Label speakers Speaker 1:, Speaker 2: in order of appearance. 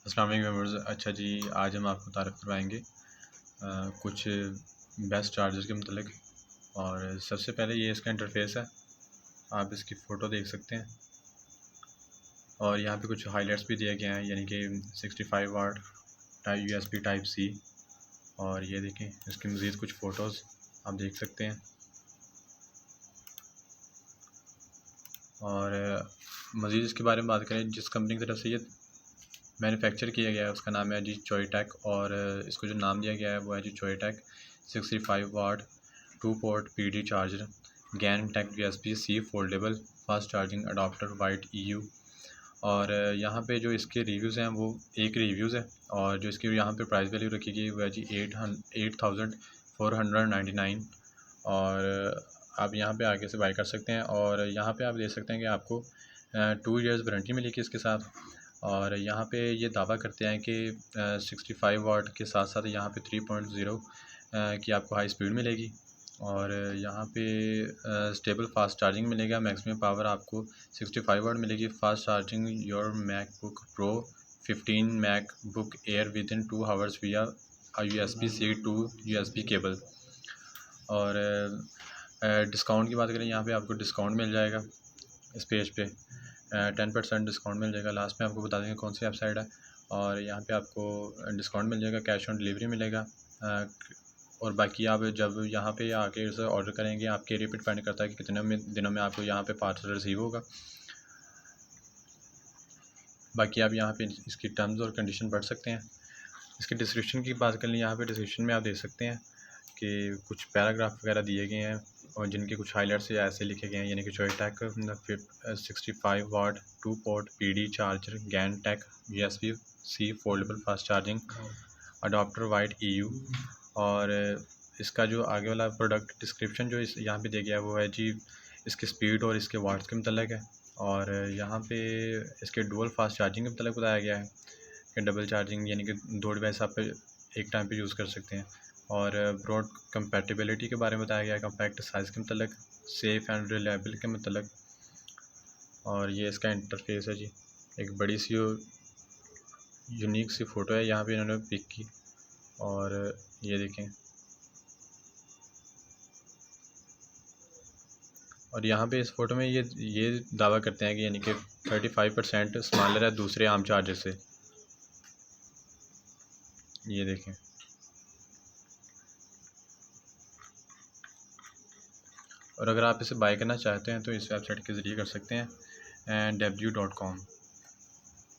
Speaker 1: अस्सलाम वालेकुम व्यूअर्स। अच्छा जी, आज हम आपको तारुफ़ करवाएंगे कुछ बेस्ट चार्जर के मतलब। और सबसे पहले ये इसका इंटरफेस है, आप इसकी फ़ोटो देख सकते हैं और यहाँ पे कुछ हाइलाइट्स भी दिए गए हैं, यानी कि 65 what type USB type C। और ये देखें, इसकी मज़ीद कुछ फ़ोटोज़ आप देख सकते हैं। और मज़ीद इसके बारे में बात करें, जिस कंपनी की तरफ से ये मैन्युफैक्चर किया गया है उसका नाम है जी चोएटेक। और इसको जो नाम दिया गया है वो है जी Choetech 65 watt 2 port PD charger GaN tech USB C foldable fast charging adapter white EU। और यहाँ पे जो इसके रिव्यूज़ हैं वो एक रिव्यूज़ है, और जो इसकी यहाँ पे प्राइस वैल्यू रखी गई वो है जी 8499। और आप यहाँ पे आगे से बाई कर सकते हैं। और यहाँ पे आप देख सकते हैं कि आपको 2 इयर्स वारंटी मिलेगी इसके साथ। और यहाँ पे ये दावा करते हैं कि 65 वाट के साथ साथ यहाँ पे 3.0 की आपको हाई स्पीड मिलेगी। और यहाँ पे स्टेबल फास्ट चार्जिंग मिलेगा। मैक्सिमम पावर आपको 65 वाट मिलेगी। Fast charging your MacBook pro 15 MacBook air with in 2 hours विया USB-C to USB केबल। और डिस्काउंट की बात करें, यहाँ पे आपको डिस्काउंट मिल जाएगा इस पेज पे 10% डिस्काउंट मिल जाएगा। लास्ट में आपको बता देंगे कौन सी वेबसाइट है। और यहाँ पे आपको डिस्काउंट मिल जाएगा, कैश ऑन डिलीवरी मिलेगा। और बाकी आप जब यहाँ पे आके इसे ऑर्डर करेंगे, आपके एरिया पे डिपेंड करता है कि कितने दिनों में आपको यहाँ पे पार्सल रिसीव होगा। बाकी आप यहाँ पे इसकी टर्म्स और कंडीशन पढ़ सकते हैं। इसके डिस्क्रिप्शन की बात कर लें, यहाँ पे डिस्क्रिप्शन में आप देख सकते हैं कि कुछ पैराग्राफ वगैरह दिए गए हैं और जिनके कुछ हाइलाइट्स ऐसे लिखे गए हैं, यानी कि Choetech 65 watt 2 port PD charger GaN tech USB-C foldable fast charging adapter white EU। और इसका जो आगे वाला प्रोडक्ट डिस्क्रिप्शन जो इस यहाँ पे दिया गया है वो है जी इसकी स्पीड और इसके वाट्स के मतलब है। और यहाँ पे इसके डुअल फास्ट चार्जिंग के मतलब बताया गया है कि डबल चार्जिंग, यानी कि 2 डिवाइस आप एक टाइम पे यूज़ कर सकते हैं। और ब्रॉड कंपैटिबिलिटी के बारे में बताया गया है, कम्पैक्ट साइज़ के मतलब, सेफ़ एंड रिलायबल के मतलब। और ये इसका इंटरफेस है जी, एक बड़ी सी यूनिक सी फ़ोटो है यहाँ पे इन्होंने पिक की। और ये देखें, और यहाँ पे इस फ़ोटो में ये दावा करते हैं कि यानी कि 35% स्मॉलर है दूसरे आम चार्जर से। ये देखें। और अगर आप इसे बाय करना चाहते हैं तो इस वेबसाइट के ज़रिए कर सकते हैं, www.com।